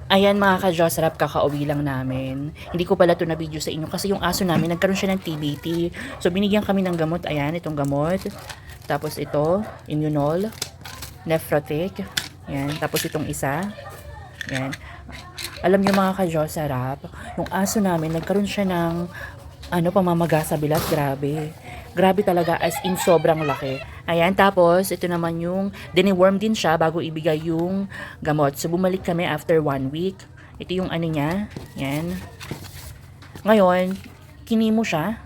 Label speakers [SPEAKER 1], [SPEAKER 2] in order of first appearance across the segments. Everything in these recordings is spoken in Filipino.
[SPEAKER 1] Ayan mga ka-Josrap, kakauwi lang namin. Hindi ko pala ito na video sa inyo kasi yung aso namin nagkaroon siya ng TBT. So binigyan kami ng gamot. Ayan, itong gamot. Tapos ito, Immunol, Nephrotic. Ayan, tapos itong isa. Ayan. Alam niyo mga ka-Josrap, yung aso namin nagkaroon siya ng pamamaga sa bilat. Grabe. Grabe talaga, as in sobrang laki. Ayan, tapos ito naman yung diniworm din siya bago ibigay yung gamot. So bumalik kami after 1 week. Ito yung ano niya. Ayan. Ngayon, kinimo siya.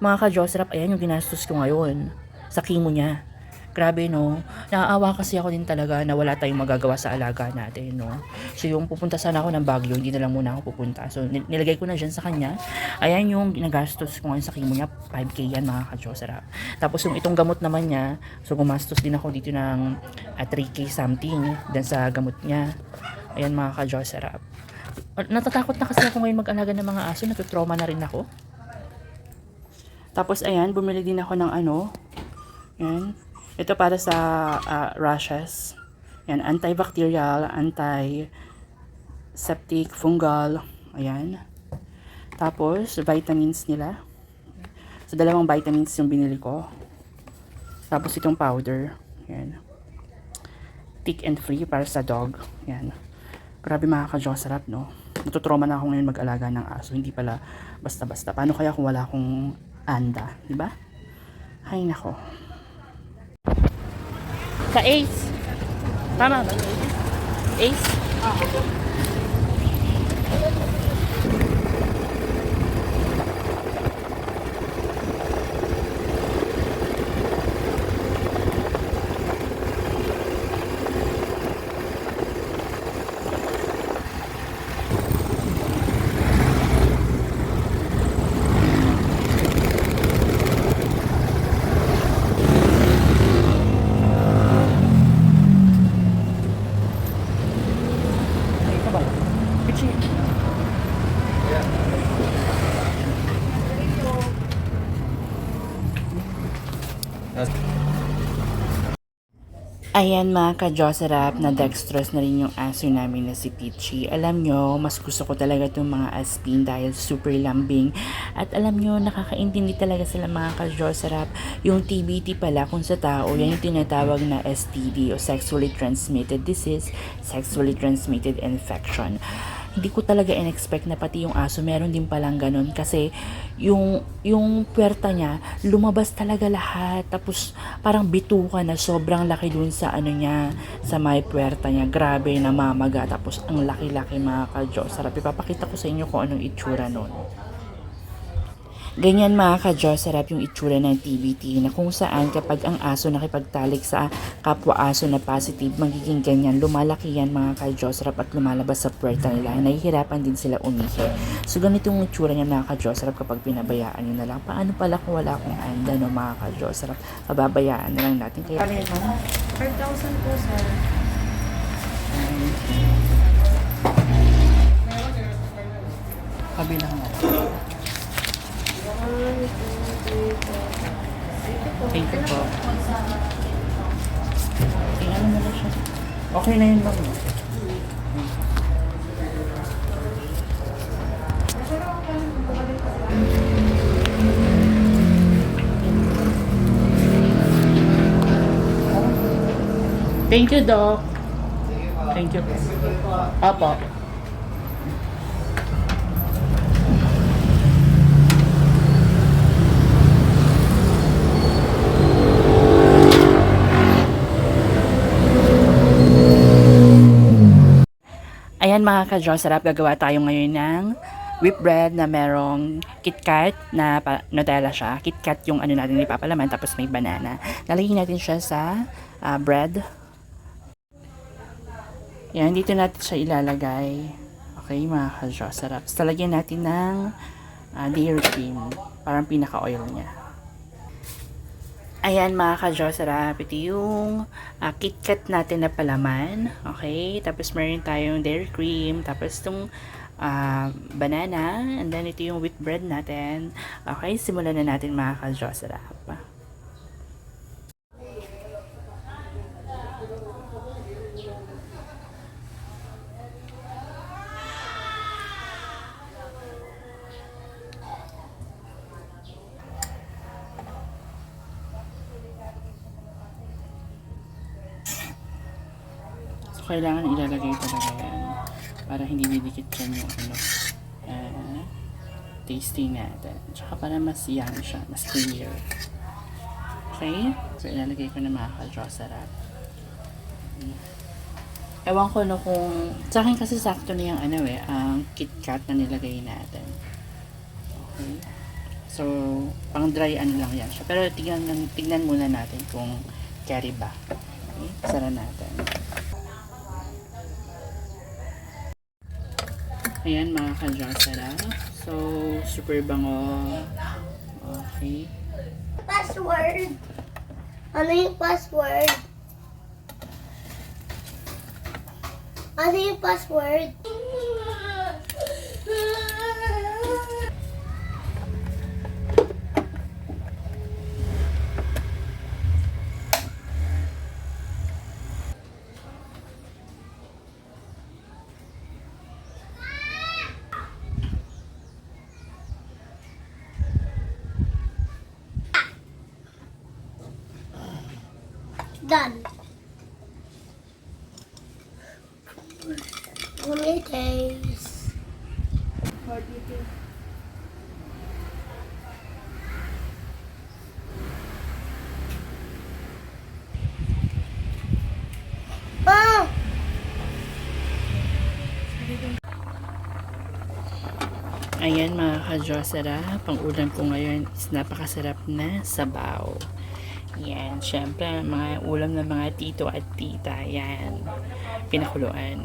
[SPEAKER 1] Mga ka-Josrap, ayan yung ginastos ko ngayon. Sa chemo niya. Grabe no. Naaawa kasi ako din talaga na wala tayong magagawa sa alaga natin no. So yung pupunta sana ako ng Baguio, hindi na lang muna ako pupunta. So nilagay ko na dyan sa kanya. Ayan yung ginagastos ko ngayon sa chemo niya. 5K yan mga ka-Josrap. Tapos yung itong gamot naman niya, so gumastos din ako dito ng 3K something dan sa gamot niya. Ayan mga ka-Josrap. Natatakot na kasi ako ngayon mag-alaga ng mga aso. Natutrauma na rin ako. Tapos ayan, bumili din ako ng Ayan. Ito para sa rashes. Yan, antibacterial, antiseptic, fungal. Ayan. Tapos, vitamins nila. So, 2 vitamins yung binili ko. Tapos, itong powder. Ayan. Thick and free para sa dog. Ayan. Grabe mga ka-Josrap, no? Natutrauma na ako ngayon mag-alaga ng aso. Hindi pala basta-basta. Paano kaya kung wala akong anda? Diba? Hay nako. Sa Ace. Tama ba? Ace? Ito ba? Pichi. Ayan mga ka-Josrap, na dextrose na rin yung aso namin na si Peachy. Alam nyo, mas gusto ko talaga itong mga aspin dahil super lambing. At alam nyo, nakakaintindi talaga sila mga ka-Josrap. Yung TBT pala kung sa tao, yan yung tinatawag na STD o Sexually Transmitted Disease, Sexually Transmitted Infection. Hindi ko talaga in-expect na pati yung aso meron din palang ganun kasi yung puwerta niya lumabas talaga lahat, tapos parang bituka na sobrang laki dun sa niya, sa may puwerta niya. Grabe, namamaga, tapos ang laki-laki mga ka-Diyos. Ipapakita ko sa inyo kung anong itsura nun. Ganyan mga ka-Diyos, yung itsura ng TBT na kung saan kapag ang aso nakipagtalik sa kapwa-aso na positive, magiging ganyan. Lumalaki yan mga ka-Diyos at lumalabas sa puwerta nila. Nahihirapan din sila umihi. So ganito yung itsura niya mga ka-Diyos kapag pinabayaan nyo na lang. Paano pala kung wala akong anda no mga ka-Diyos? Pababayaan na lang natin. Kaya
[SPEAKER 2] 5,000 po, sir.
[SPEAKER 1] kabilang na. Thank you po. Ano mo na siya? Okay na yun lang. Thank you, Doc. Thank you. Opo. Ayan mga ka-Josrap, gagawa tayo ngayon ng whipped bread na merong KitKat na Nutella siya. KitKat yung natin ipapalaman, tapos may banana. Lalagyan natin siya sa bread. Yan, dito natin siya ilalagay. Okay mga ka-Josrap. So, lagyan natin ng dairy cream. Parang pinaka-oil niya. Ayan mga ka-Josrap, ito yung KitKat natin na palaman. Okay, tapos meron tayong dairy cream, tapos itong banana, and then ito yung wheat bread natin. Okay, simulan na natin mga ka-Josrap. kailangan ilalagay talaga yan para hindi didikit dyan yung tasting natin. Tsaka para mas yummy siya, mas clear. Okay? So, ilalagay ko na mga ka-Jocerap. Ewan ko no kung... Sa akin kasi sakto na yung ang KitKat na nilagay natin. Okay? So, pang dry lang yan siya. Pero tignan muna natin kung carry ba. Okay? Sara natin. Ayan mga ka-Jocerap. So, super bango. Okay.
[SPEAKER 3] Password. Ano yung password? Ano yung password? Done. How many days? Ah!
[SPEAKER 1] Ayan mga ka-Jocerap. Pang ulam ko ngayon is napakasarap na sabaw. Yan. Syempre, mga ulam ng mga tito at tita. Yan. Pinakuluan.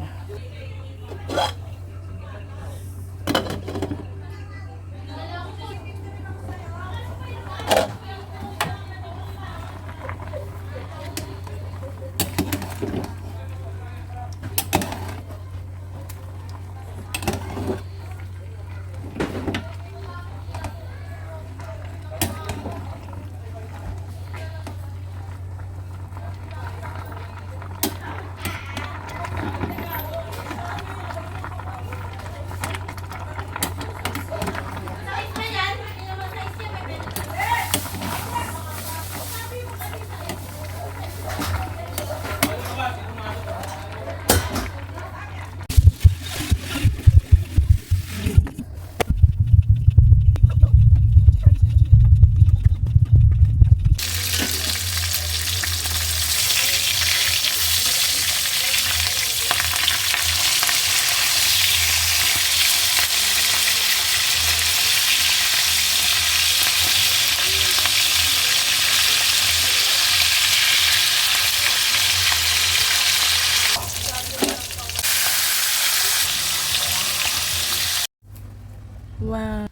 [SPEAKER 1] Wow.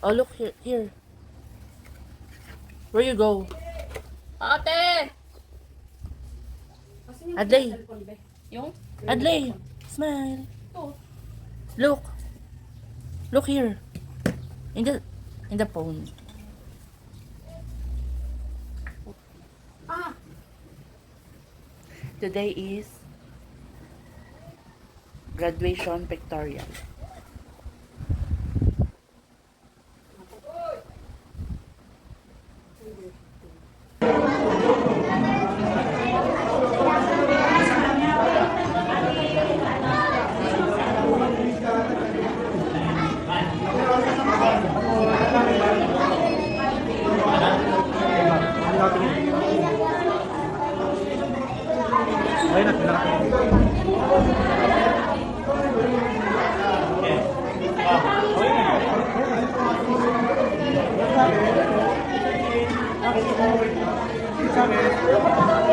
[SPEAKER 1] Oh, look here. Here. Where you go? Ate! Adley.
[SPEAKER 2] Yung?
[SPEAKER 1] Adley. Smile. Look. Look here. In the phone.
[SPEAKER 2] Ah!
[SPEAKER 1] Today is graduation pictorial.
[SPEAKER 3] Sabi.